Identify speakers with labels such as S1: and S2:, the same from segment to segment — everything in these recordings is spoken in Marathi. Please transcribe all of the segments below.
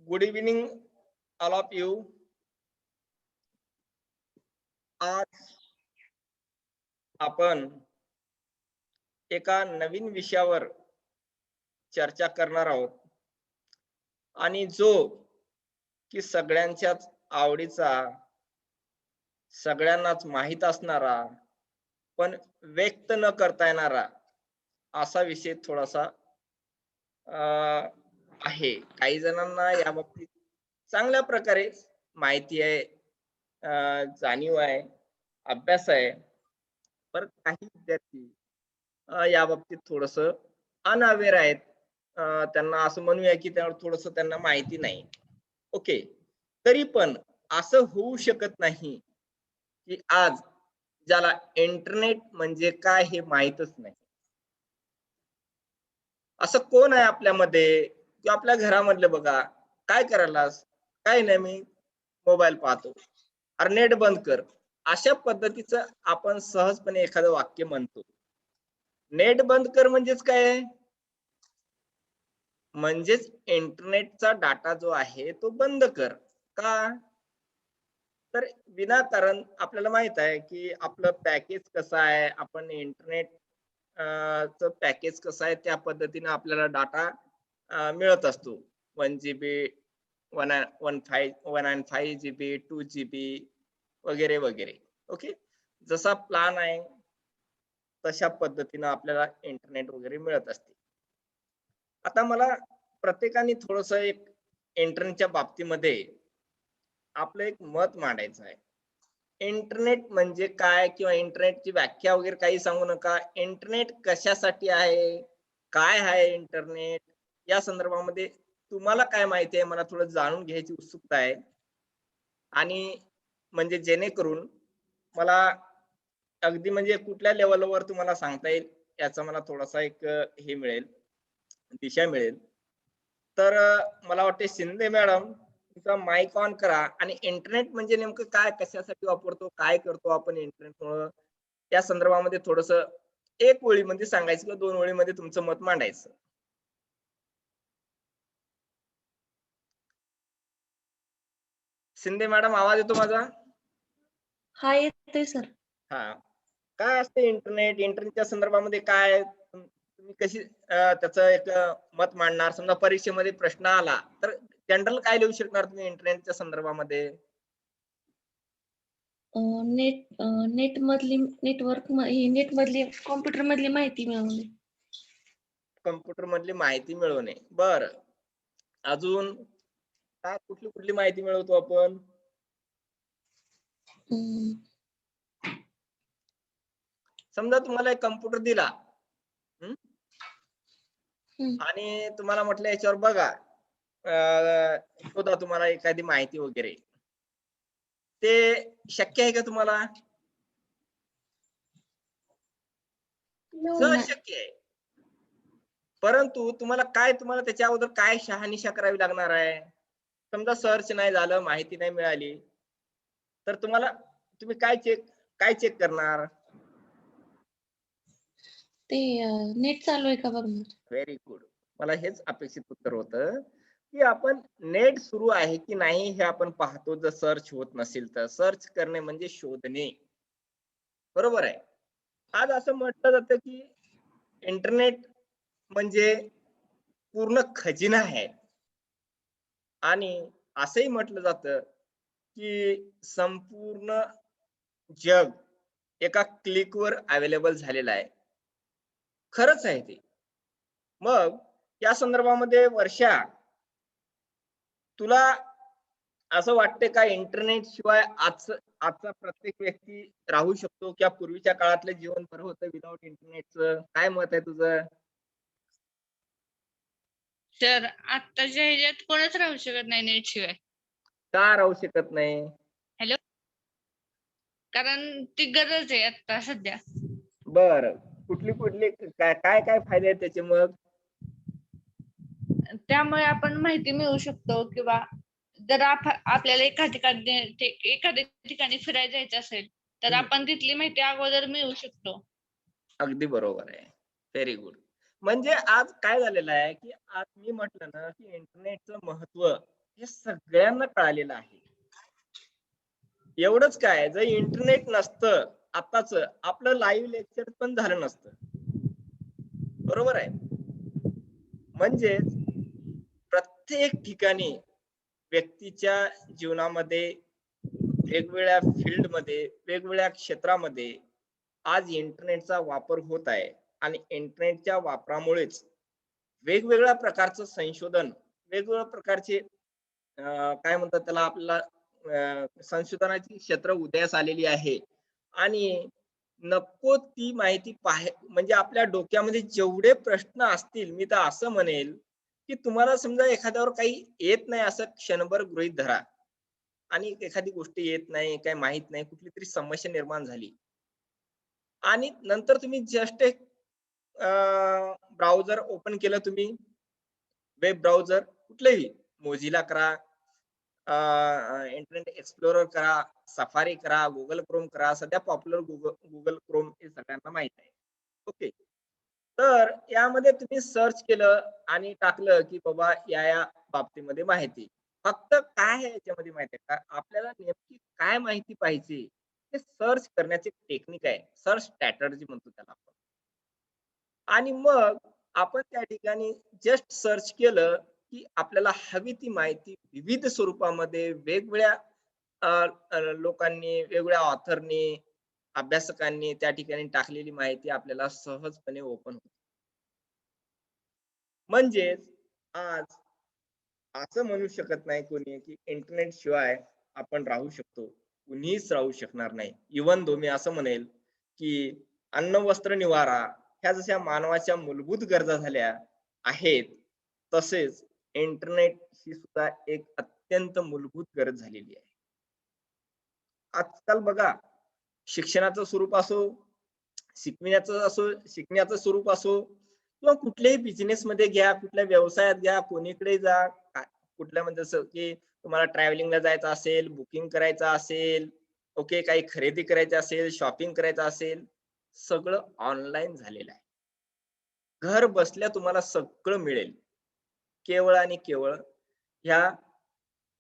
S1: Good evening, all of you. आज आपण एका नवीन विषयावर चर्चा करणार आहोत आणि जो की सगळ्यांच्याच आवडीचा, सगळ्यांनाच माहीत असणारा, पण व्यक्त न करता येणारा असा विषय थोडासा आहे. काही जणांना या बाबतीत चांगल्या प्रकारे माहिती आहे, जाणीव आहे, अभ्यास आहे. पण काही विद्यार्थी या बाबतीत थोडंसं अनअवेअर आहेत. त्यांना असं म्हणूया की त्यावर थोडंसं त्यांना माहिती नाही. ओके. तरी पण असं होऊ शकत नाही, की आज ज्याला इंटरनेट म्हणजे काय हे माहीतच नाही. असं कोण आहे आपल्यामध्ये किंवा आपल्या घरामधलं बघा, काय करायलास? काही नाही मी मोबाईल पाहतो. अरे नेट बंद कर. अशा पद्धतीचं आपण सहजपणे एखादं वाक्य म्हणतो. नेट बंद कर म्हणजेच काय? म्हणजेच इंटरनेटचा डाटा जो आहे तो बंद कर. का? तर विनाकारण आपल्याला माहित आहे, की आपलं पॅकेज कसं आहे, आपण इंटरनेट चं पॅकेज कसं आहे, त्या पद्धतीने आपल्याला डाटा मिळत असतो. 1 जीबी, 115 जीबी, 2 जीबी वगैरे, वगैरे. ओके. जसा प्लॅन आहे, तशा पद्धतीनं आपल्याला इंटरनेट वगैरे मिळत असते. आता मला प्रत्येकाने थोडंसं एक इंटरनेटच्या बाबतीमध्ये आपलं एक मत मांडायचं आहे. इंटरनेट म्हणजे काय किंवा इंटरनेटची व्याख्या वगैरे काही सांगू नका. इंटरनेट कशासाठी आहे? काय आहे इंटरनेट? या संदर्भामध्ये तुम्हाला काय माहिती आहे? मला थोडं जाणून घ्यायची उत्सुकता आहे. आणि म्हणजे जेणेकरून मला अगदी म्हणजे कुठल्या लेव्हलवर तुम्हाला सांगता येईल याचा मला थोडासा एक हे मिळेल, दिशा मिळेल. तर मला वाटते शिंदे मॅडम तुमचा माईक ऑन करा आणि इंटरनेट म्हणजे नेमकं काय, कशासाठी वापरतो, काय करतो आपण इंटरनेटमुळं, त्या संदर्भामध्ये थोडंसं एक ओळीमध्ये सांगायचं किंवा 2 ओळीमध्ये तुमचं मत मांडायचं. शिंदे मॅडम आवाज येतो माझा?
S2: हा येतोय सर.
S1: हां. काय असते इंटरनेट? इंटरनेटच्या संदर्भामध्ये काय तुम्ही कशी त्याचं एक मत मांडणार? समजा परीक्षेमध्ये प्रश्न आला, तर जनरल काय लिहू शकणार तुम्ही इंटरनेटच्या संदर्भामध्ये?
S2: नेट मधली नेट मधली कॉम्प्युटर मधली माहिती मिळवणे.
S1: कॉम्प्युटर मधली माहिती मिळवणे. बरं. अजून काय कुठली माहिती मिळवतो आपण?
S2: अं,
S1: समजा तुम्हाला एक कॉम्प्युटर दिला हं,
S2: हं.
S1: आणि तुम्हाला म्हटलं याच्यावर बघा, शोधा तुम्हाला एखादी माहिती वगैरे. ते शक्य आहे का तुम्हाला? सहज
S2: नाही.
S1: शक्य आहे. परंतु तुम्हाला त्याच्या अगोदर काय शहानिशा करावी लागणार आहे? समजा सर्च नाही झालं, माहिती नाही मिळाली, तर तुम्ही काय चेक करणार?
S2: ते नेट चालू आहे का बघणार.
S1: Very good. मला हेच अपेक्षित उत्तर होतं, की आपण नेट सुरू आहे की नाही हे आपण पाहतो जर सर्च होत नसेल तर. सर्च करणे म्हणजे शोधणे. बरोबर आहे. आज असं म्हटलं जातं, की इंटरनेट म्हणजे पूर्ण खजिना आहे आणि असंही म्हटलं जातं, की संपूर्ण जग एका क्लिकवर अवेलेबल झालेलं आहे. खरंच आहे ते. मग या संदर्भामध्ये वर्षा, तुला असं वाटते का इंटरनेट शिवाय आजचा प्रत्येक व्यक्ती राहू शकतो किंवा पूर्वीच्या काळातलं जीवन बरं होतं विदाऊट इंटरनेटचं? काय मत आहे तुझं?
S3: तर आत्ताच्या ह्याच्यात कोणच राहू शकत नाही नेट शिवाय.
S1: का राहू शकत नाही?
S3: हॅलो. कारण ती गरज आहे आता सध्या.
S1: बरं. कुठली काय फायदे आहेत त्याचे मग?
S3: त्यामुळे आपण माहिती मिळवू शकतो किंवा जर आपल्याला एखाद्या ठिकाणी फिरायला जायचं असेल, तर
S1: हं.
S3: आपण तिथली माहिती अगोदर मिळवू शकतो.
S1: अगदी बरोबर आहे. Very good. म्हणजे आज काय झालेलं आहे, की आज मी म्हटलं ना, की इंटरनेटचं महत्त्व हे सगळ्यांना कळालेलं आहे. एवढंच काय, जर इंटरनेट नसतं आताच आपलं लाईव्ह लेक्चर पण झालं नसतं. बरोबर आहे. म्हणजे प्रत्येक ठिकाणी व्यक्तीच्या जीवनामध्ये वेगवेगळ्या फील्डमध्ये वेगवेगळ्या क्षेत्रामध्ये आज इंटरनेटचा वापर होत आहे आणि इंटरनेटच्या वापरामुळेच वेगवेगळ्या प्रकारचं संशोधन, वेगवेगळ्या प्रकारचे काय म्हणतात त्याला आपल्याला संशोधनाची क्षेत्र उदयास आलेली आहे आणि नको ती माहिती म्हणजे आपल्या डोक्यामध्ये जेवढे प्रश्न असतील, मी तर असं म्हणेल की तुम्हाला समजा एखाद्यावर काही येत नाही असं क्षणभर गृहीत धरा आणि एखादी गोष्ट येत नाही, काही माहित नाही, कुठली तरी समस्या निर्माण झाली आणि नंतर तुम्ही जस्ट एक ब्राउझर ओपन केलं, तुम्ही वेब ब्राउझर कुठलेही मोझिला करा, इंटरनेट एक्सप्लोरर करा, सफारी करा, गुगल क्रोम करा. सध्या पॉप्युलर गुगल क्रोम हे सगळ्यांना माहित आहे. ओके. तर यामध्ये तुम्ही सर्च केलं आणि टाकलं की बाबा या बाबतीमध्ये माहिती. फक्त काय आहे याच्यामध्ये माहिती आहे का, आपल्याला नेमकी काय माहिती पाहिजे ते सर्च करण्याचे टेक्निक आहे. सर्च स्ट्रॅटेजी म्हणतो त्याला आपण. आणि मग आपण त्या ठिकाणी जस्ट सर्च केलं की आपल्याला हवी ती माहिती विविध स्वरूपामध्ये वेगवेगळ्या अ, अ, लोकांनी, वेगवेगळ्या ऑथरनी, अभ्यासकांनी त्या ठिकाणी टाकलेली माहिती आपल्याला सहजपणे ओपन होते. म्हणजेच आज असं म्हणू शकत नाही कोणी की इंटरनेट शिवाय आपण राहू शकतो. कुणीच राहू शकणार नाही. इव्हन दो मी असं म्हणेल की अन्न, वस्त्र, निवारा ह्या जशा मानवाच्या मूलभूत गरजा झाल्या आहेत, तसेच इंटरनेट ही सुद्धा एक अत्यंत मूलभूत गरज झालेली आहे. आजकाल बघा, शिक्षणाचं स्वरूप असो, शिकण्याचं स्वरूप असो किंवा कुठल्याही बिझनेस मध्ये घ्या, कुठल्या व्यवसायात घ्या, कोणीकडे जा, कुठल्या म्हणजे असं की तुम्हाला ट्रॅव्हलिंगला जायचं असेल, बुकिंग करायचं असेल, ओके, काही खरेदी करायची असेल, शॉपिंग करायचं असेल, सगळं ऑनलाईन झालेलं आहे. घर बसल्या तुम्हाला सगळं मिळेल. केवळ आणि केवळ ह्या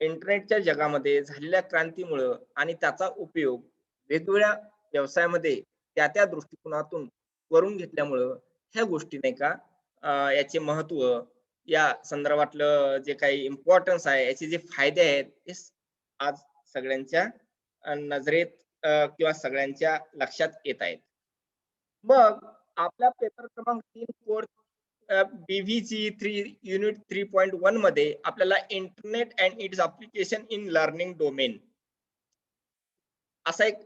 S1: इंटरनेटच्या जगामध्ये झालेल्या क्रांतीमुळं आणि त्याचा उपयोग वेगवेगळ्या व्यवसायामध्ये त्या दृष्टिकोनातून करून घेतल्यामुळं ह्या गोष्टी नाही का, याचे महत्व, या संदर्भातलं जे काही इम्पॉर्टन्स आहे, याचे जे फायदे आहेत, ते आज सगळ्यांच्या नजरेत किंवा सगळ्यांच्या लक्षात येत आहेत. मग आपला पेपर क्रमांक 3 कोर्स BVG 3 युनिट 3.1 मध्ये आपल्याला internet and it's application in learning domain असा एक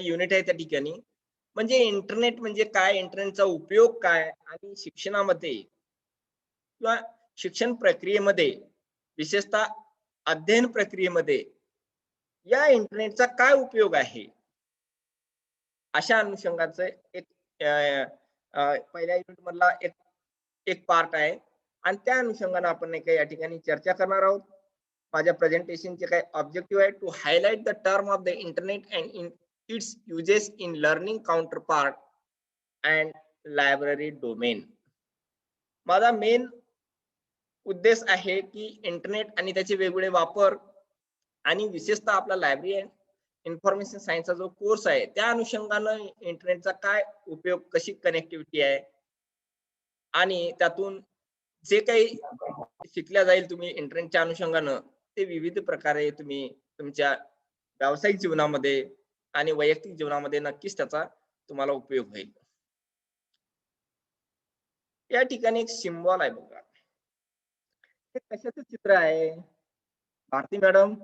S1: युनिट आहे त्या ठिकाणी. म्हणजे इंटरनेट म्हणजे काय, इंटरनेटचा उपयोग काय आणि शिक्षणामध्ये किंवा शिक्षण प्रक्रियेमध्ये, विशेषतः अध्ययन प्रक्रियेमध्ये या इंटरनेटचा काय उपयोग आहे, अशा अनुषंगाचं एक पहिल्या युनिट मधला एक एक पार्ट आहे आणि त्या अनुषंगाने आपण नाही का या ठिकाणी चर्चा करणार आहोत. माझ्या प्रेझेंटेशनचे काय ऑब्जेक्टिव्ह आहे, to highlight the term of the internet and in its uses in learning counterpart and library domain. माझा मेन उद्देश आहे की इंटरनेट आणि त्याचे वेगवेगळे वापर आणि विशेषतः आपला लायब्ररी अँड इन्फॉर्मेशन सायन्सचा जो कोर्स आहे त्या अनुषंगाने इंटरनेटचा काय उपयोग, कशी कनेक्टिव्हिटी आहे आणि त्यातून जे काही शिकल्या जाईल तुम्ही इंटरनेटच्या अनुषंगानं, ते विविध प्रकारे तुम्ही तुमच्या व्यावसायिक जीवनामध्ये आणि वैयक्तिक जीवनामध्ये नक्कीच त्याचा तुम्हाला उपयोग होईल. या ठिकाणी एक सिम्बॉल आहे बघा, हे कशाचं चित्र आहे भारती मॅडम?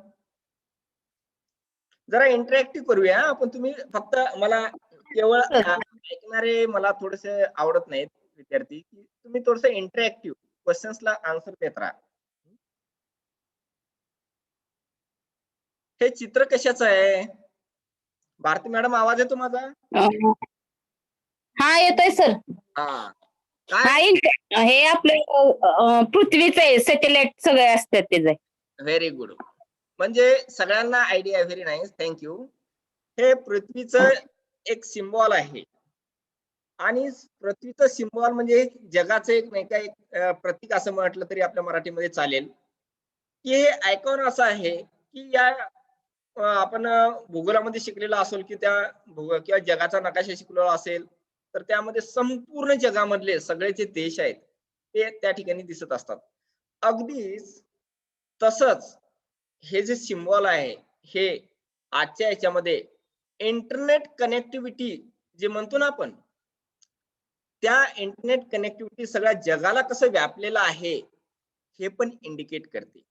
S1: जरा इंटरॅक्टिव्ह करूया आपण. तुम्ही फक्त मला केवळ ऐकणारे मला थोडेसे आवडत नाहीत विद्यार्थी, की तुम्ही थोडस इंटरॅक्टिव्ह क्वेश्चन्सला आन्सर देत राहा. हे चित्र कशाचं आहे भारती मॅडम? आवाज येतो माझा?
S4: हा येतोय सर.
S1: हा
S4: हा
S1: काय?
S4: हे आपलं पृथ्वीचं आहे, सॅटेलाइट सगळे असतात त्याचे.
S1: Very good. म्हणजे सगळ्यांना आयडिया, व्हेरी नाईस, थँक्यू. हे पृथ्वीचं एक सिम्बॉल आहे आणि पृथ्वीचं सिम्बॉल म्हणजे जगाचं एक नाही का एक प्रतीक असं म्हटलं तरी आपल्या मराठीमध्ये चालेल. की हे आयकॉन असं आहे की या आपण भूगोलामध्ये शिकलेलं असेल की त्या किंवा जगाचा नकाशा शिकलेला असेल तर त्यामध्ये संपूर्ण जगामधले सगळे जे देश आहेत ते त्या ठिकाणी दिसत असतात. अगदीच तसंच हे जे सिम्बॉल आहे हे आजच्या याच्यामध्ये इंटरनेट कनेक्टिव्हिटी जे म्हणतो ना आपण, त्या इंटरनेट कनेक्टिव्हिटी सगळ्या जगाला कसं व्यापलेलं आहे हे पण इंडिकेट करते.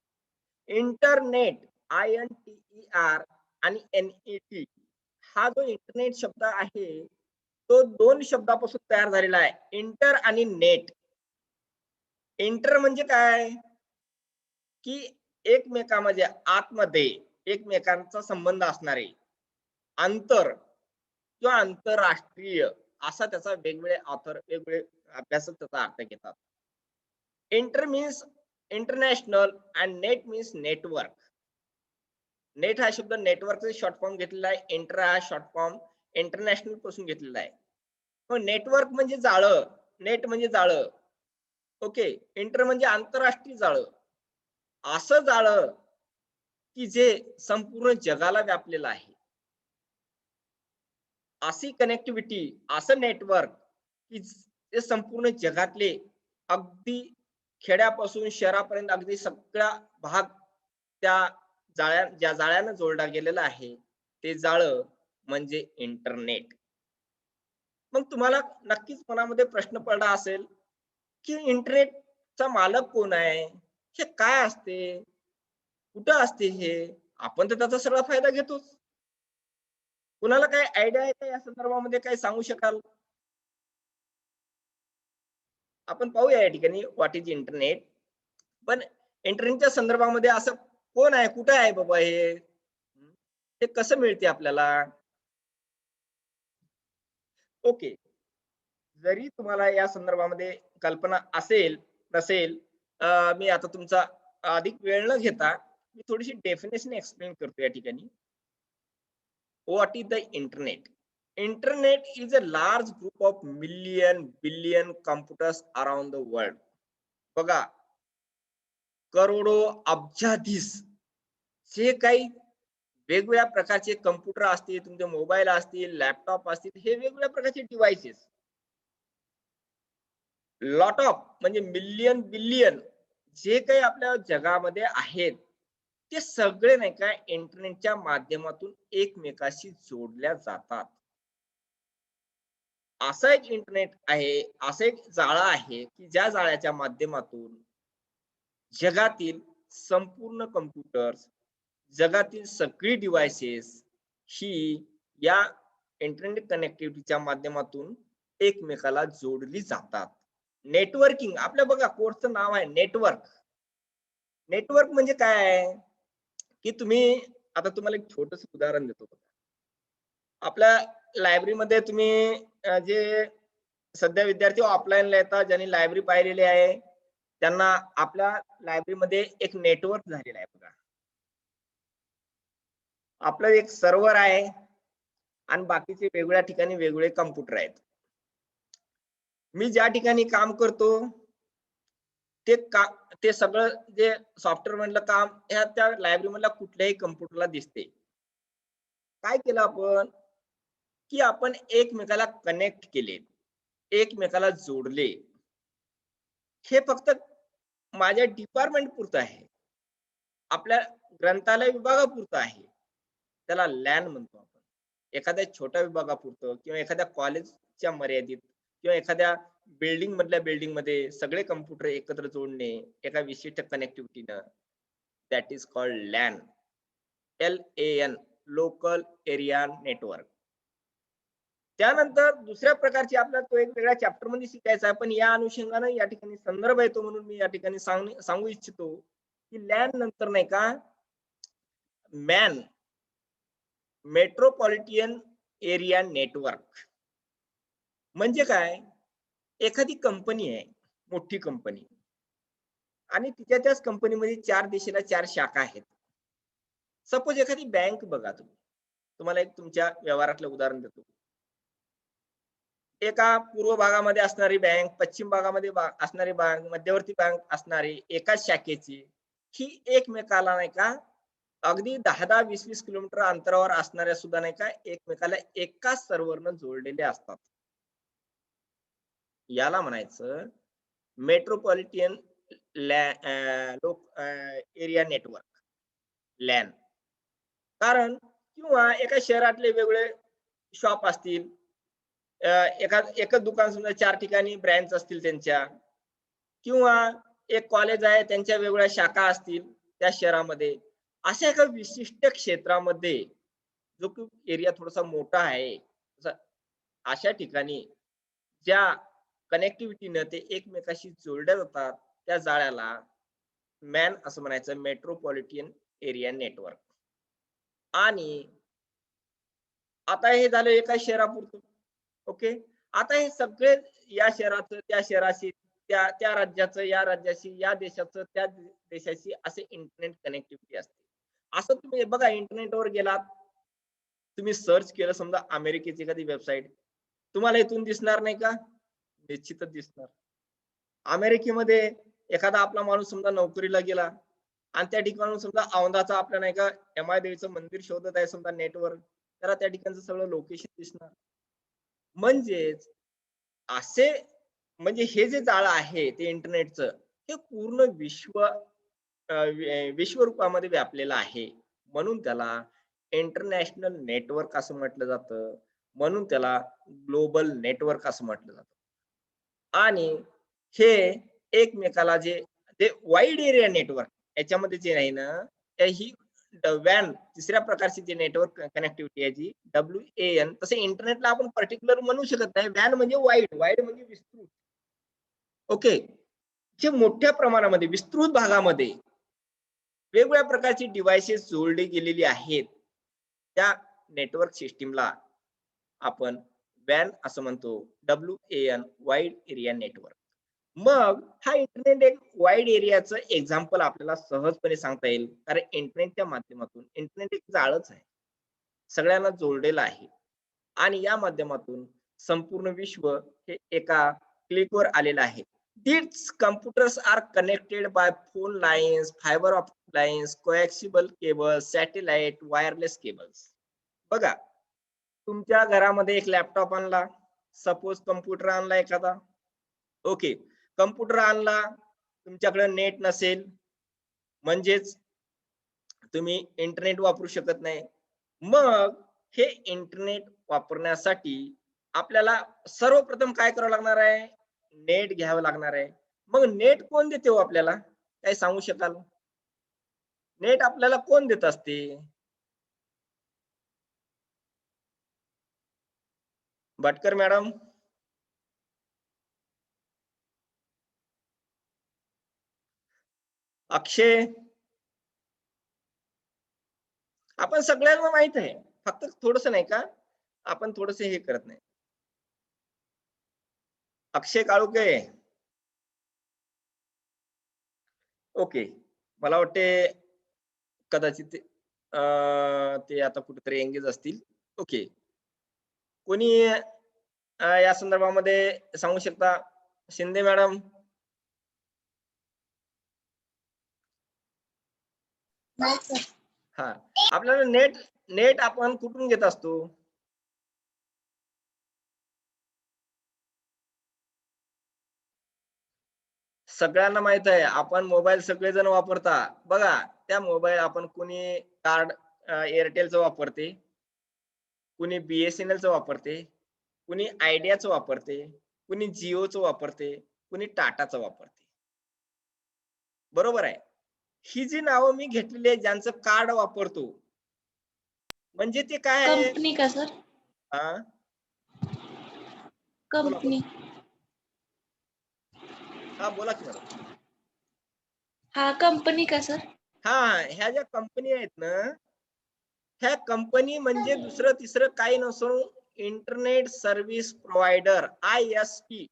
S1: इंटरनेट INTER आणि NET हा जो इंटरनेट शब्द आहे तो दोन शब्दापासून तयार झालेला आहे. इंटर आणि नेट. इंटर म्हणजे काय की एकमेकांमध्ये आतमध्ये एकमेकांचा संबंध असणारे, आंतर किंवा आंतरराष्ट्रीय असा त्याचा वेगवेगळे ऑथर वेगवेगळे अभ्यासक त्याचा अर्थ घेतात. Inter means international and net means network. Net हा शब्द नेटवर्कचा शॉर्ट फॉर्म घेतलेला आहे. इंटर हा शॉर्ट फॉर्म इंटरनॅशनल पासून घेतलेला आहे. मग नेटवर्क म्हणजे जाळं, नेट म्हणजे जाळं. ओके. इंटर म्हणजे आंतरराष्ट्रीय जाळं. असं जाळं की जे संपूर्ण जगाला व्यापलेलं आहे. अशी कनेक्टिव्हिटी, असं नेटवर्क की ते संपूर्ण जगातले अगदी खेड्यापासून शहरापर्यंत अगदी सगळा भाग त्या ज्या जाळ्यानं जोडला गेलेला आहे ते जाळं म्हणजे इंटरनेट. मग तुम्हाला नक्कीच मनामध्ये प्रश्न पडला असेल की इंटरनेटचा मालक कोण आहे? हे काय असते? कुठं असते हे? आपण तर त्याचा सगळा फायदा घेतोच. कुणाला काही आयडिया आहे का या संदर्भामध्ये काही सांगू शकाल? आपण पाहूया या ठिकाणी व्हॉट इज इंटरनेट. पण इंटरनेटच्या संदर्भामध्ये असं कोण आहे? कुठे आहे बाबा हे? हे कसं मिळते आपल्याला? ओके. जरी तुम्हाला या संदर्भामध्ये कल्पना असेल, नसेल, मी आता तुमचा अधिक वेळ न घेता मी थोडीशी डेफिनेशन एक्सप्लेन करतो या ठिकाणी. What is the internet? Internet is a large group of billion computers around the world. बघा, करोडो अब्जाधीश जे काही वेगवेगळ्या प्रकारचे कम्प्युटर असतील, तुमचे मोबाईल असतील, लॅपटॉप असतील, हे वेगवेगळ्या प्रकारचे डिव्हाइसेस. लॉट ऑफ म्हणजे मिलियन बिलियन जे काही आपल्या जगामध्ये आहेत ते सगळे नाही का इंटरनेटच्या माध्यमातून एकमेकाशी जोडल्या जातात. असा एक इंटरनेट आहे, असं एक जाळं आहे की ज्या जाळ्याच्या माध्यमातून जगातील संपूर्ण कम्प्युटर्स, जगातील सगळी डिव्हाइसेस ही या इंटरनेट कनेक्टिव्हिटीच्या माध्यमातून एकमेकाला जोडली जातात. नेटवर्किंग आपल्या बघा कोर्सचं नाव आहे नेटवर्क. नेटवर्क म्हणजे काय आहे की तुम्ही आता तुम्हाला एक छोटस उदाहरण देतो. आपल्या लायब्ररीमध्ये तुम्ही जे सध्या विद्यार्थी ऑफलाईनला येतात ज्यांनी लायब्ररी पाहिलेली आहे त्यांना आपल्या लायब्ररीमध्ये एक नेटवर्क झालेला आहे बघा. आपलं एक सर्व्हर आहे आणि बाकीचे वेगवेगळ्या ठिकाणी वेगवेगळे कम्प्युटर आहेत. मी ज्या ठिकाणी काम करतो ते ते सगळं जे सॉफ्टवेअर मधलं काम ह्या त्या लायब्ररी मधल्या कुठल्याही कम्प्युटरला दिसते. काय केलं आपण की आपण एकमेकाला कनेक्ट केले, एकमेकाला जोडले. हे फक्त माझ्या डिपार्टमेंट पुरतं आहे, आपल्या ग्रंथालय विभागापुरतं आहे. त्याला लॅन म्हणतो आपण. एखाद्या छोट्या विभागापुरतं किंवा एखाद्या कॉलेजच्या मर्यादित किंवा एखाद्या बिल्डिंग मध्ये सगळे कम्प्युटर एकत्र जोडणे एका विशिष्ट कनेक्टिव्हिटीनं, that is called LAN. LAN, local area network. त्यानंतर दुसऱ्या प्रकारची आपल्याला तो एक वेगळ्या चॅप्टर मध्ये शिकायचा आहे, पण या अनुषंगानं या ठिकाणी संदर्भ येतो म्हणून मी या ठिकाणी सांगू इच्छितो की लॅन नंतर नाही का मॅन, मेट्रोपॉलिटन एरिया नेटवर्क. म्हणजे काय, एखादी कंपनी आहे, मोठी कंपनी, आणि तिच्या त्याच कंपनीमध्ये 4 दिशेला 4 शाखा आहेत. सपोज एखादी बँक बघा तुम्ही, तुम्हाला एक तुमच्या व्यवहारातलं उदाहरण देतो. एका पूर्व भागामध्ये असणारी बँक, पश्चिम भागामध्ये असणारी बँक, मध्यवर्ती बँक असणारी एकाच शाखेची ही एकमेकाला नाही का अगदी 10-10, 20-20 किलोमीटर अंतरावर असणाऱ्या सुद्धा नाही का एकमेकाला एकाच सर्व्हरनं जोडलेले असतात. याला म्हणायचं मेट्रोपॉलिटन एरिया नेटवर्क लॅन. कारण किंवा एका शहरातले वेगळे शॉप असतील, एकच दुकान समजा 4 ठिकाणी ब्रँच असतील त्यांच्या, किंवा एक कॉलेज आहे त्यांच्या वेगळ्या शाखा असतील त्या शहरामध्ये. अशा एका विशिष्ट क्षेत्रामध्ये जो की एरिया थोडासा मोठा आहे, अशा ठिकाणी ज्या कनेक्टिव्हिटीनं ते एकमेकाशी जोडल्या जातात त्या जाळ्याला मॅन असं म्हणायचं, मेट्रोपॉलिटन एरिया नेटवर्क. आणि आता हे झालं एका शहरापुरतं. ओके. आता हे सगळे या शहराचं त्या शहराशी, त्या त्या राज्याचं या राज्याशी, या देशाचं त्या देशाशी असे इंटरनेट कनेक्टिव्हिटी असते. असं तुम्ही बघा इंटरनेटवर गेलात, तुम्ही सर्च केलं समजा अमेरिकेची एखादी वेबसाईट, तुम्हाला इथून दिसणार नाही का? निश्चितच दिसणार. अमेरिकेमध्ये एखादा आपला माणूस समजा नोकरीला गेला आणि त्या ठिकाणून समजा औंधाचा आपल्या नाही का एम-आय देवीचं मंदिर शोधत आहे समजा नेटवर, त्याला त्या ठिकाणचं सगळं लोकेशन दिसणार. म्हणजेच असे म्हणजे हे जे जाळं आहे ते इंटरनेटचं, हे पूर्ण विश्वरूपामध्ये व्यापलेलं आहे. म्हणून त्याला इंटरनॅशनल नेटवर्क असं म्हटलं जातं. म्हणून त्याला ग्लोबल नेटवर्क असं म्हटलं जातं. आणि हे एकमेकाला जे जे वाईड एरिया नेटवर्क याच्यामध्ये जे आहे ना, ही वॅन तिसऱ्या प्रकारची जे नेटवर्क कनेक्टिव्हिटी आहे जी WAN. तसे इंटरनेटला आपण पर्टिक्युलर म्हणू शकत नाही. वॅन म्हणजे वाईड, वाईड म्हणजे विस्तृत. ओके. जे मोठ्या प्रमाणामध्ये विस्तृत भागामध्ये वेगवेगळ्या प्रकारची डिव्हाइसेस जोडली गेलेली आहेत, त्या नेटवर्क सिस्टीमला आपण वॅन असं म्हणतो. WAN, wide area network. मग हा इंटरनेट एक वाईड एरियाचं एक्झाम्पल आपल्याला सहजपणे सांगता येईल. कारण इंटरनेटच्या माध्यमातून इंटरनेट एक जाळच आहे. सगळ्यांना जोडलेलं आहे. आणि या माध्यमातून संपूर्ण विश्व हे एका क्लिकवर आलेलं आहे. These computers are connected by phone lines, fiber optic lines, coaxial cables, satellite, wireless cables. बघा, तुमच्या घरामध्ये एक लॅपटॉप आणला, सपोज कम्प्युटर आणला एखादा. ओके. कम्प्युटर आणला, तुमच्याकडे नेट नसेल, म्हणजेच तुम्ही इंटरनेट वापरू शकत नाही. मग हे इंटरनेट वापरण्यासाठी आपल्याला सर्वप्रथम काय करावं लागणार आहे? नेट घ्यावं लागणार आहे. मग नेट कोण देते हो आपल्याला? काही सांगू शकाल? नेट आपल्याला कोण देत असते? भटकर मॅडम. अक्षय. आपण सगळ्यांना माहित आहे. फक्त थोडस नाही का आपण थोडस हे करत नाही. अक्षय काळुके. ओके. मला वाटते कदाचित ते आता कुठेतरी एंगेज असतील. ओके. कोणी या संदर्भामध्ये सांगू शकता? शिंदे मॅडम. हा. आपल्याला नेट नेट आपण कुठून घेत असतो? सगळ्यांना माहित आहे. आपण मोबाईल सगळेजण वापरता. बघा, त्या मोबाईल आपण कोणी कार्ड एअरटेलचं वापरते, कुणी BSNLचं वापरते, कुणी आयडियाचं वापरते, कुणी जिओचं वापरते, कुणी टाटाचं वापरते. बरोबर आहे. ही जी नावं मी घेतलेली आहेत ज्यांचं कार्ड वापरतो, म्हणजे ते काय आहे?
S2: कंपनी का सर?
S1: हा,
S2: कंपनी.
S1: हा बोला की मॅडम.
S2: हा कंपनी का सर?
S1: हा, ह्या ज्या कंपनी आहेत ना, ह्या कंपनी म्हणजे दुसरं तिसरं काही नसून इंटरनेट सर्व्हिस प्रोव्हायडर, ISP.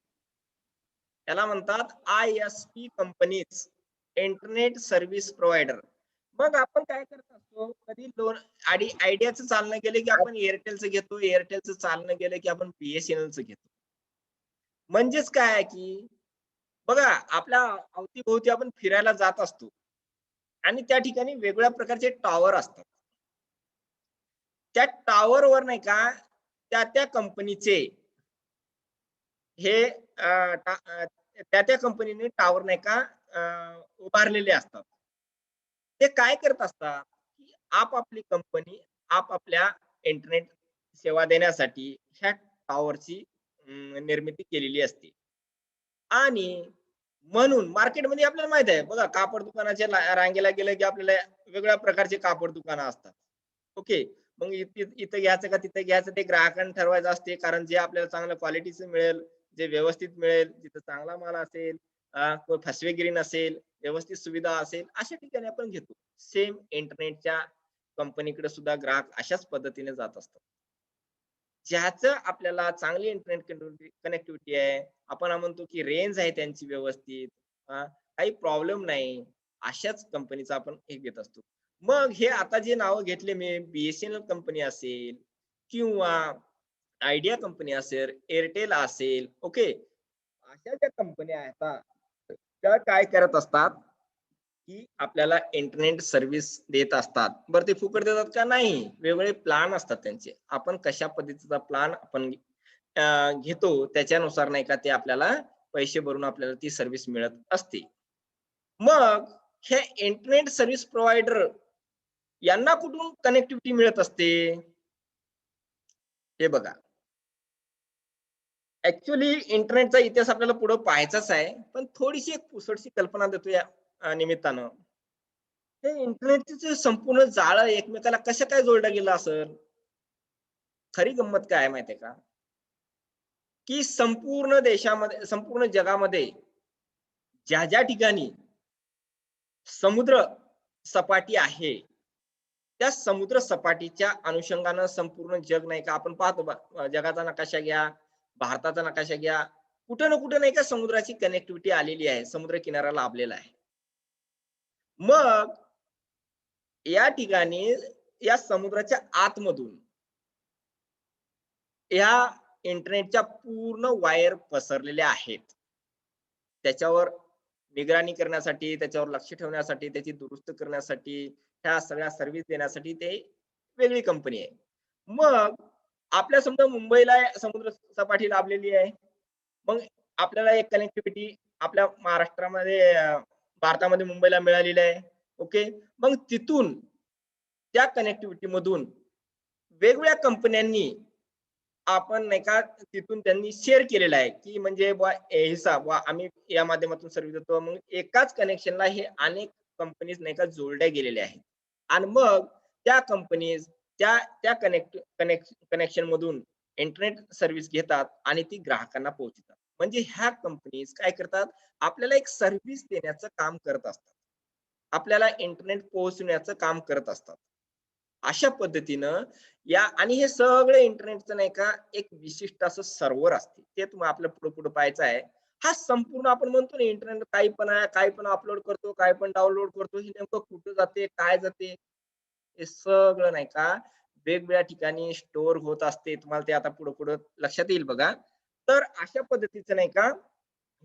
S1: याला म्हणतात ISP companies, internet service provider. मग आपण काय करत असतो, कधी दोन आयडियाचं चालणं गेलं की आपण एअरटेलचं घेतो, एअरटेलचं चालणं गेलं की आपण BSNLचं घेतो. म्हणजेच काय आहे की बघा, आपल्या अवतीभोवती आपण फिरायला जात असतो. आणि त्या ठिकाणी वेगवेगळ्या प्रकारचे टॉवर असतात. त्या टॉवरवर नाही का त्या कंपनीचे हे त्या कंपनीने टॉवर नाही का उभारलेले असतात. ते काय करत असतात, की आपापली कंपनी आपापल्या इंटरनेट सेवा देण्यासाठी ह्या टॉवरची निर्मिती केलेली असते. आणि म्हणून मार्केटमध्ये आपल्याला माहित आहे बघा, कापड दुकानाच्या रांगेला गेलं की आपल्याला वेगवेगळ्या प्रकारचे कापड दुकानं असतात. ओके. मग इथं घ्यायचं का तिथं घ्यायचं ते ग्राहकांनी ठरवायचं असते. कारण जे आपल्याला चांगल्या क्वालिटीचं मिळेल, जे व्यवस्थित मिळेल, जिथं चांगला माल असेल, फसवेगिरी नसेल, व्यवस्थित सुविधा असेल, अशा ठिकाणी आपण घेतो. सेम इंटरनेटच्या कंपनीकडे सुद्धा ग्राहक अशाच पद्धतीने जात असतात. ज्याचं आपल्याला चांगली इंटरनेट कनेक्टिव्हिटी आहे, आपण म्हणतो की रेंज आहे त्यांची व्यवस्थित, काही प्रॉब्लेम नाही, अशाच कंपनीचा आपण हे घेत असतो. मग हे आता जे नावं घेतले मी, BSNL कंपनी असेल किंवा आयडिया कंपनी असेल, एअरटेल असेल, ओके. अशा ज्या कंपन्या आहेत त्या काय करत असतात, की आपल्याला इंटरनेट सर्व्हिस देत असतात. बरं ते फुकट देतात का? नाही. वेगवेगळे प्लॅन असतात त्यांचे. आपण कशा पद्धतीचा प्लॅन आपण घेतो त्याच्यानुसार नाही का ते आपल्याला पैसे भरून आपल्याला ती सर्व्हिस मिळत असते. मग हे इंटरनेट सर्व्हिस प्रोव्हायडर यांना कुठून कनेक्टिव्हिटी मिळत असते? हे बघा. ऍक्च्युअली इंटरनेटचा इतिहास आपल्याला पुढे पाहायचाच आहे, पण थोडीशी एक पुसटशी कल्पना देतो या निमित्तानं. हे इंटरनेटचे संपूर्ण जाळं एकमेकाला कसं काय जोडलं गेलं असेल? खरी गंमत काय आहे माहितीये का? की संपूर्ण देशामध्ये, संपूर्ण जगामध्ये ज्या ठिकाणी समुद्र सपाटी आहे, त्या समुद्र सपाटीच्या अनुषंगानं संपूर्ण जग नाही का आपण पाहतो जगाचा नकाशा घ्या, भारताचा नकाशा घ्या, कुठे ना कुठे नाही का समुद्राची कनेक्टिव्हिटी आलेली आहे, समुद्र किनारा लाभलेला आहे. मग या ठिकाणी या समुद्राच्या आतमधून या इंटरनेटच्या पूर्ण वायर पसरलेल्या आहेत. त्याच्यावर निगराणी करण्यासाठी, त्याच्यावर लक्ष ठेवण्यासाठी, त्याची दुरुस्त करण्यासाठी, ह्या सगळ्या सर्व्हिस देण्यासाठी ते वेगळी कंपनी आहे. मग आपल्या समजा मुंबईला समुद्र सपाटी लाभलेली आहे. मग आपल्याला एक कनेक्टिव्हिटी आपल्या महाराष्ट्रामध्ये भारतामध्ये मुंबईला मिळालेली आहे. ओके. मग तिथून त्या कनेक्टिव्हिटी मधून वेगवेगळ्या कंपन्यांनी आपण नाही का तिथून त्यांनी शेअर केलेला आहे, की म्हणजे हिसाब आम्ही या माध्यमातून सर्व्हिस देतो. मग एकाच कनेक्शनला हे अनेक कंपनीज नाही का जोडल्या गेलेल्या आहेत. आणि मग त्या कंपनीज त्या त्या कनेक्शन मधून इंटरनेट सर्व्हिस घेतात आणि ती ग्राहकांना पोहोचतात. म्हणजे ह्या कंपनीज काय करतात, आपल्याला एक सर्व्हिस देण्याचं काम करत असतात. आपल्याला इंटरनेट पोहोचवण्याचं काम करत असतात. अशा पद्धतीनं या आणि हे सगळे इंटरनेटचं नाही का एक विशिष्ट असं सर्व्हर असते. ते तुम्हाला आपल्या पुढे पाहायचं आहे. हा संपूर्ण आपण म्हणतो ना इंटरनेट काही पण आहे, काही पण अपलोड करतो, काही पण डाउनलोड करतो. हे नेमकं कुठं जाते, काय जाते, हे सगळं नाही का वेगवेगळ्या ठिकाणी स्टोअर होत असते. तुम्हाला ते आता पुढे लक्षात येईल बघा. तर अशा पद्धतीचं नाही का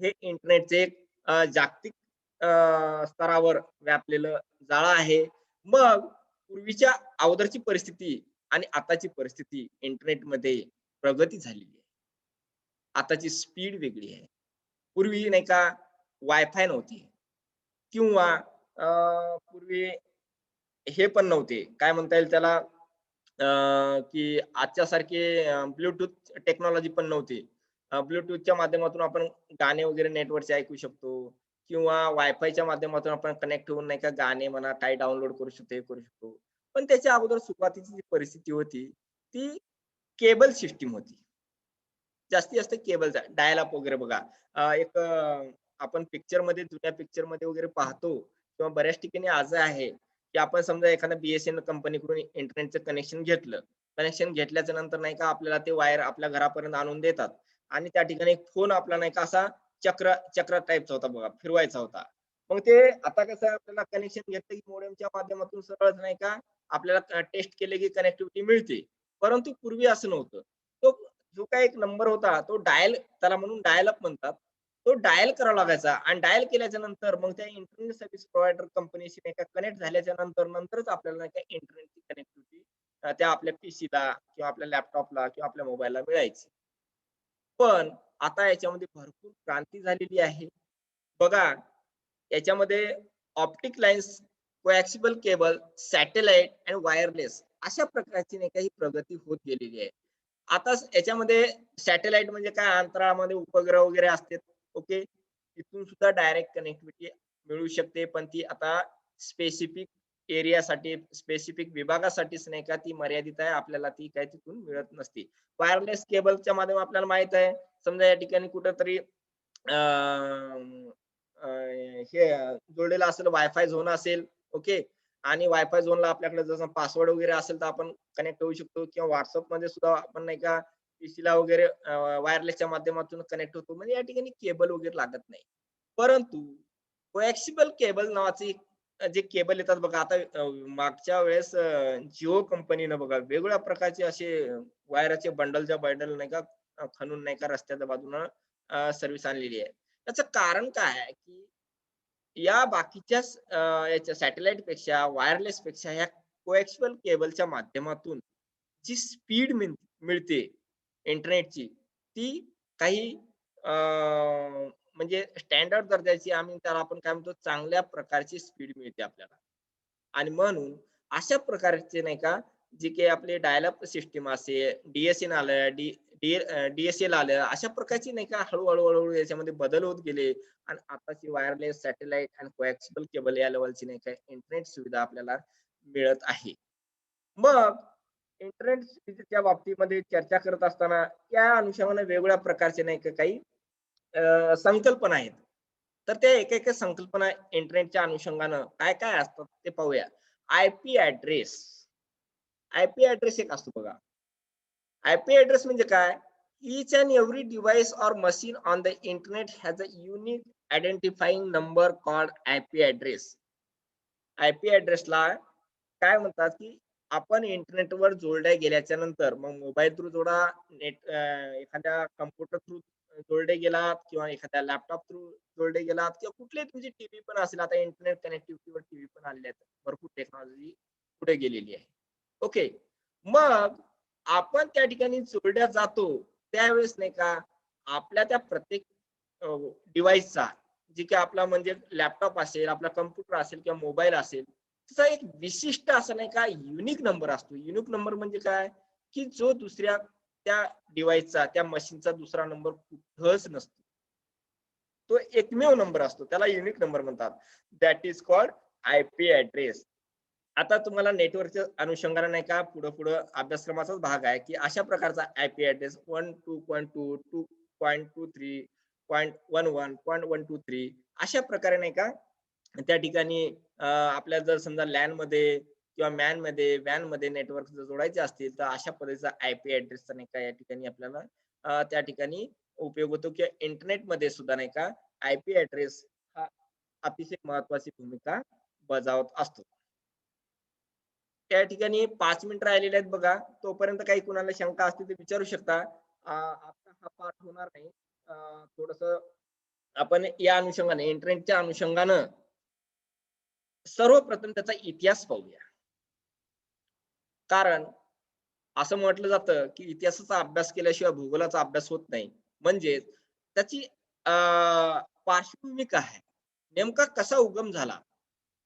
S1: हे इंटरनेटचे एक जागतिक स्तरावर व्यापलेलं जाळं आहे. मग पूर्वीच्या अगोदरची परिस्थिती आणि आताची परिस्थिती इंटरनेटमध्ये प्रगती झालेली आहे. आताची स्पीड वेगळी आहे. पूर्वी नाही का वायफाय नव्हती किंवा पूर्वी हे पण नव्हते. काय म्हणता येईल त्याला की आजच्या सारखे ब्लूटूथ टेक्नॉलॉजी पण नव्हती. ब्लूटूथच्या माध्यमातून आपण गाणे वगैरे नेटवरचे ऐकू शकतो किंवा वायफायच्या माध्यमातून आपण कनेक्ट होऊन नाही का गाणे म्हणा काही डाउनलोड करू शकतो, हे करू शकतो. पण त्याच्या अगोदर सुरुवातीची जी परिस्थिती होती ती केबल सिस्टीम होती. जास्तीत जास्त केबलचा डायल अप वगैरे बघा. एक आपण पिक्चरमध्ये जुन्या पिक्चरमध्ये वगैरे पाहतो किंवा बऱ्याच ठिकाणी आज आहे, की आपण समजा एखाद्या BSNL कंपनीकडून इंटरनेटचं कनेक्शन घेतलं. कनेक्शन घेतल्याच्या नंतर नाही का आपल्याला ते वायर आपल्या घरापर्यंत आणून देतात आणि त्या ठिकाणी एक फोन आपला नाही का असा चक्र टाईपचा होता बघा, फिरवायचा होता. मग ते आता कसं आपल्याला कनेक्शन घेतलं की मॉडेमच्या माध्यमातून सरळ नाही का आपल्याला टेस्ट केले की कनेक्टिव्हिटी मिळते. परंतु पूर्वी असं नव्हतं. तो जो काही एक नंबर होता तो डायल त्याला म्हणून डायल अप म्हणतात. तो डायल करावा लागायचा आणि डायल केल्याच्या नंतर मग त्या इंटरनेट सर्व्हिस प्रोव्हायडर कंपनीशी नाही का कनेक्ट झाल्याच्या नंतरच आपल्याला नाही का इंटरनेटची कनेक्टिव्हिटी त्या आपल्या पीसीला किंवा आपल्या लॅपटॉपला किंवा आपल्या मोबाईलला मिळायची. पण आता याच्यामध्ये भरपूर क्रांती झालेली आहे. बघा, याच्यामध्ये optic lines, coaxial cable, satellite आणि वायरलेस अशा प्रकारची नाही का ही प्रगती होत गेलेली आहे. आता याच्यामध्ये सॅटेलाइट म्हणजे काय, अंतराळामध्ये उपग्रह वगैरे असतात. ओके, तिथून सुद्धा डायरेक्ट कनेक्टिव्हिटी मिळू शकते, पण ती आता स्पेसिफिक एरियासाठी, स्पेसिफिक विभागासाठीच नाही का ती मर्यादित आहे. आपल्याला ती काय तिथून मिळत नसते. वायरलेस केबलच्या माध्यमातून आपल्याला माहित आहे, समजा या ठिकाणी कुठेतरी हे जोडलेलं असेल, वायफाय झोन असेल, ओके, आणि वायफाय झोनला आपल्याकडे जसं पासवर्ड वगैरे असेल तर आपण कनेक्ट होऊ शकतो, किंवा WhatsApp मध्ये सुद्धा आपण नाही का पीसीला वगैरे वायरलेसच्या माध्यमातून कनेक्ट होतो. म्हणजे या ठिकाणी केबल वगैरे लागत नाही. परंतु कोएक्सियल केबल नावाचे जे केबल येतात बघा, आता मागच्या वेळेस जिओ कंपनीनं बघा वेगवेगळ्या प्रकारचे असे वायराचे बंडलच्या बंडल नाही का खणून नाही का रस्त्याच्या बाजूनं सर्व्हिस आणलेली आहे. त्याचं कारण काय आहे, की या बाकीच्या याच्या सॅटेलाइट पेक्षा, वायरलेस पेक्षा ह्या कोएक्सियल केबलच्या माध्यमातून जी स्पीड मिळते इंटरनेटची, ती काही म्हणजे स्टँडर्ड दर्जाची, आम्ही त्याला आपण काय म्हणतो चांगल्या प्रकारची स्पीड मिळते आपल्याला. आणि म्हणून अशा प्रकारचे नाही का जे काही आपले डायल अप सिस्टीम असेल, डीएसएन आलं, डीएसएल आलं, अशा प्रकारची नाही का हळूहळू याच्यामध्ये बदल होत गेले. आणि आताची वायरलेस, सॅटेलाइट आणि कोएक्सियल केबल या लेवलची नाही का इंटरनेट सुविधा आपल्याला मिळत आहे. मग इंटरनेट सुविधेच्या बाबतीमध्ये चर्चा करत असताना या अनुषंगाने वेगवेगळ्या प्रकारचे नाही का काही संकल्पना आहेत. तर त्या एका संकल्पना इंटरनेटच्या अनुषंगानं काय काय असतात ते पाहूया. IP address. आयपी ऍड्रेस एक असतो बघा. आयपी ऍड्रेस म्हणजे काय? Each and every device or machine on the internet has a unique identifying number called IP address. IP ऍड्रेसला काय म्हणतात, की आपण इंटरनेटवर जोडल्या गेल्याच्या नंतर मग मोबाईल थ्रू जोडा, एखाद्या कम्प्युटर थ्रू जोडले गेलात, किंवा एखाद्या लॅपटॉप थ्रू जोडले गेलात, किंवा कुठले तुमची टीव्ही पण असेल. आता इंटरनेट कनेक्टिव्हिटीवर टीव्ही पण आलेले आहेत. भरपूर टेक्नॉलॉजी पुढे गेलेली आहे. ओके, मग आपण त्या ठिकाणी जोडल्या जातो त्यावेळेस नाही का आपल्या त्या प्रत्येक डिव्हाइसचा, जे काही आपला म्हणजे लॅपटॉप असेल, आपला कम्प्युटर असेल किंवा मोबाईल असेल, त्याचा एक विशिष्ट असं नाही का युनिक नंबर असतो. युनिक नंबर म्हणजे काय, की जो दुसऱ्या त्या डिव्हाइसचा, त्या मशीनचा दुसरा नंबर कुठंच नसतो. तो एकमेव नंबर असतो, त्याला युनिक नंबर म्हणतात. That is called IP address. आता तुम्हाला नेटवर्कच्या अनुषंगाने नाही का पुढं अभ्यासक्रमाचाच भाग आहे, की अशा प्रकारचा आयपी ऍड्रेस 1.2.2, 2.23, 0.11, 0.123 अशा प्रकारे नाही का त्या ठिकाणी आपल्याला जर समजा लॅन मध्ये किंवा वॅन मध्ये नेटवर्क जर जोडायचे असतील, तर अशा पद्धतीचा आयपी ऍड्रेसचा नाही का या ठिकाणी आपल्याला त्या ठिकाणी उपयोग होतो. किंवा इंटरनेट मध्ये सुद्धा नाही का आयपी ऍड्रेस हा अतिशय महत्वाची भूमिका बजावत असतो. त्या ठिकाणी 5 मिनिट राहिलेले आहेत बघा. तोपर्यंत काही कुणाला शंका असतील तर विचारू शकता. आता हा पाठ होणार नाही. थोडस आपण या अनुषंगाने, इंटरनेटच्या अनुषंगानं सर्वप्रथम त्याचा इतिहास पाहूया. कारण असं म्हटलं जातं, की इतिहासाचा अभ्यास केल्याशिवाय भूगोलाचा अभ्यास होत नाही. म्हणजे त्याची पार्श्वभूमी काय आहे, नेमका कसा उगम झाला,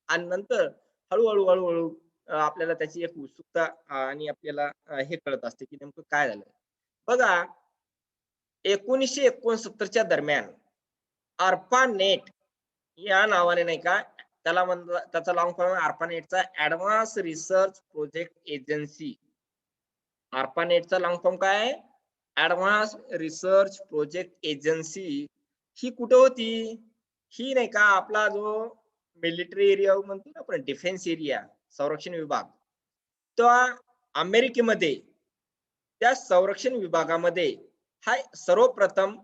S1: आणि नंतर हळूहळू आपल्याला त्याची एक उत्सुकता आणि आपल्याला हे कळत असते, की नेमकं काय झालं. बघा, 1969च्या दरम्यान ARPANET या नावाने नाही का त्याला म्हणतात, त्याचा लॉंग फॉर्म ARPANETचा ऍडव्हान्स रिसर्च प्रोजेक्ट एजन्सी. ARPANETचा लॉंग फॉर्म काय आहे? Advance research project agency. ही कुठे होती? ही नाही का आपला जो मिलिटरी एरिया म्हणतो ना आपण, डिफेन्स एरिया, संरक्षण विभाग, त्या अमेरिकेमध्ये त्या संरक्षण विभागामध्ये हा सर्वप्रथम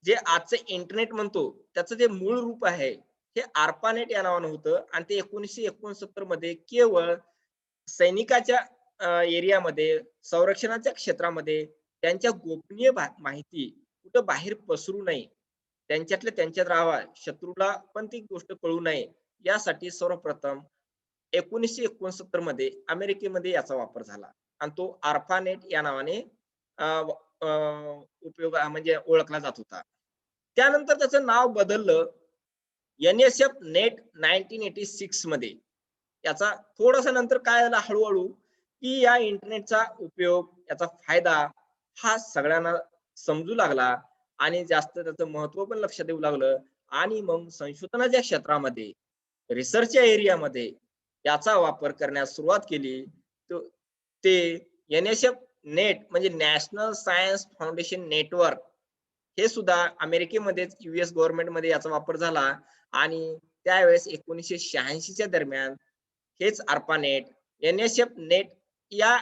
S1: जे आजचं इंटरनेट म्हणतो त्याचं जे मूळ रूप आहे हे ARPANET या नावानं होतं. आणि ते 1969 मध्ये केवळ सैनिकाच्या एरियामध्ये, संरक्षणाच्या क्षेत्रामध्ये त्यांच्या गोपनीय माहिती कुठं बाहेर पसरू नये, त्यांच्यातल्या त्यांच्यात राहावा, शत्रूला पण ती गोष्ट कळू नये यासाठी सर्वप्रथम 1969 मध्ये अमेरिकेमध्ये याचा वापर झाला आणि तो ARPANET या नावाने अ, अ, म्हणजे ओळखला जात होता. त्यानंतर त्याचं नाव बदललं NSF नेट 1986 मध्ये. याचा थोडासा नंतर काय झालं हळूहळू की या इंटरनेटचा उपयोग, याचा फायदा हा सगळ्यांना समजू लागला आणि जास्त त्याचं महत्व पण लक्षात येऊ लागलं आणि मग संशोधनाच्या क्षेत्रामध्ये, रिसर्चच्या एरियामध्ये याचा वापर करण्यास सुरुवात केली. ते NSF नेट म्हणजे नॅशनल सायन्स फाउंडेशन नेटवर्क हे सुद्धा अमेरिकेमध्येच US गव्हर्नमेंटमध्ये याचा वापर झाला आणि त्यावेळेस 1986 च्या दरम्यान हेच ARPANET, NSF नेट या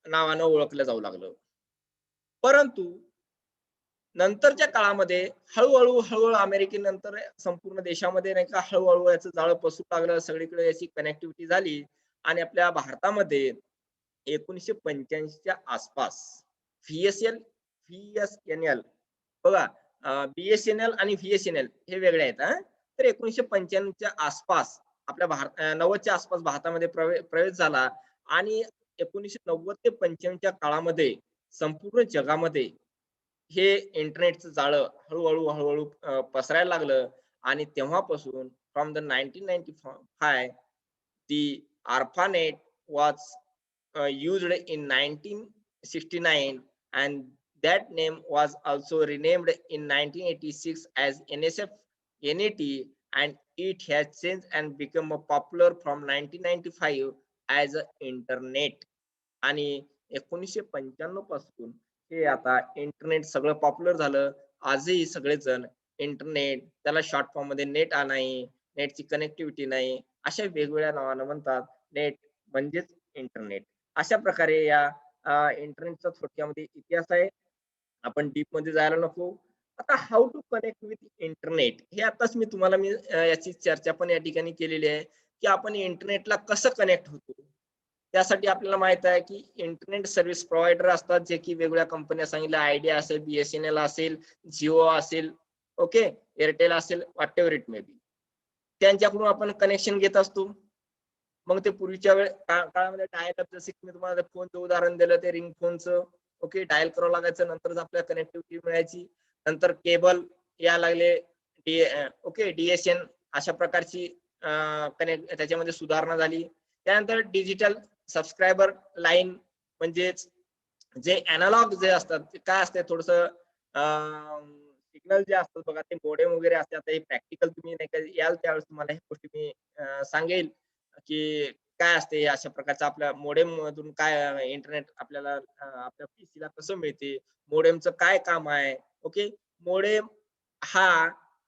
S1: नावानं ओळखलं जाऊ लागलं. परंतु नंतरच्या काळामध्ये हळूहळू अमेरिकेनंतर संपूर्ण देशामध्ये नाही का हळूहळू याचं जाळं पसरू लागलं, सगळीकडे याची कनेक्टिव्हिटी झाली आणि आपल्या भारतामध्ये 1985 च्या आसपास VSNL बघा BSNL आणि VSNL हे वेगळे आहेत हा. तर 1995 च्या आसपास आपल्या 90 च्या आसपास भारतामध्ये प्रवेश झाला आणि 1990 ते 95 च्या काळामध्ये संपूर्ण जगामध्ये हे इंटरनेटचं जाळं हळूहळू पसरायला लागलं आणि तेव्हापासून from the 1995 the ARPANET was used in 1969 and that name was also renamed in 1986 as NSF NAT and it has changed and become popular from 1995 as a internet आणि 1995 पासून हे आता इंटरनेट सगळं पॉप्युलर झालं. आजही सगळेजण इंटरनेट त्याला शॉर्ट फॉर्म मध्ये नेट नाही, नेटची कनेक्टिव्हिटी नाही, अशा वेगवेगळ्या नावानं म्हणतात. नेट म्हणजेच इंटरनेट. अशा प्रकारे या इंटरनेटचा थोडक्यामध्ये इतिहास आहे. आपण डीप मध्ये जायला नको. आता how to connect with internet हे आताच मी तुम्हाला याची चर्चा पण या ठिकाणी केलेली आहे की आपण इंटरनेटला कसं कनेक्ट होतो. त्यासाठी आपल्याला माहित आहे की इंटरनेट सर्व्हिस प्रोव्हायडर असतात जे की वेगवेगळ्या कंपन्या सांगितल्या आयडिया असेल, BSNL असेल, जिओ असेल, ओके, एअरटेल असेल, what ever it may be. त्यांच्याकडून आपण कनेक्शन घेत असतो. मग ते पूर्वीच्या काळामध्ये डायल अप जसे की मी तुम्हाला फोनचं उदाहरण दिलं ते रिंग फोनचं, ओके, डायल करावं लागायचं नंतरच आपल्याला कनेक्टिव्हिटी मिळायची. नंतर केबल या लागले ओके DSN अशा प्रकारची कनेक्ट त्याच्यामध्ये सुधारणा झाली. त्यानंतर डिजिटल सबस्क्रायबर लाईन म्हणजेच जे अॅनालॉग जे असतात ते काय असते थोडस सिग्नल जे असतात बघा ते मोडेम वगैरे असते. आता हे प्रॅक्टिकल तुम्ही नाही का याल त्यावेळेस तुम्हाला हे गोष्टी मी सांगेल की काय असते अशा प्रकारचं आपल्या मोडेम मधून काय इंटरनेट आपल्याला आपल्या पीसीला कसं मिळते, मोडेमचं काय काम आहे. ओके, मोडेम हा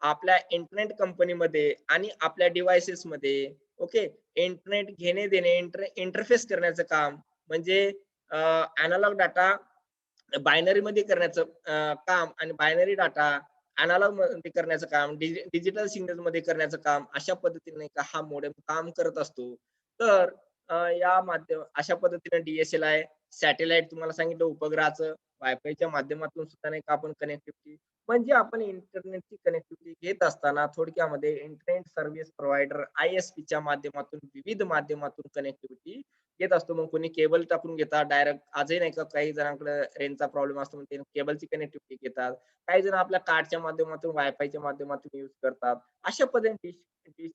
S1: आपल्या इंटरनेट कंपनीमध्ये आणि आपल्या डिव्हाइसेस मध्ये ओके इंटरनेट घेणे देणे इंटरफेस करण्याचं काम म्हणजे अॅनालॉग डाटा बायनरी मध्ये करण्याचं काम आणि बायनरी डाटा अॅनालॉग मध्ये करण्याचं काम, डिजिटल सिग्नल मध्ये करण्याचं काम अशा पद्धतीने हा मोडेम काम करत असतो. तर या माध्यम अशा पद्धतीने DSLI सॅटेलाइट तुम्हाला सांगितलं उपग्रहाचं वायफायच्या माध्यमातून सुद्धा नाही का आपण कनेक्टिव्हिटी म्हणजे आपण इंटरनेटची कनेक्टिव्हिटी घेत असताना थोडक्यामध्ये इंटरनेट सर्व्हिस प्रोव्हायडर ISP च्या माध्यमातून विविध माध्यमातून कनेक्टिव्हिटी घेत असतो. मग कोणी केबल टाकून घेतात डायरेक्ट. आजही नाही का काही जणांकडे रेंजचा प्रॉब्लेम असतो मग ते केबलची कनेक्टिव्हिटी घेतात. काही जण आपल्या कार्डच्या माध्यमातून वायफायच्या माध्यमातून यूज करतात. अशा पद्धतीने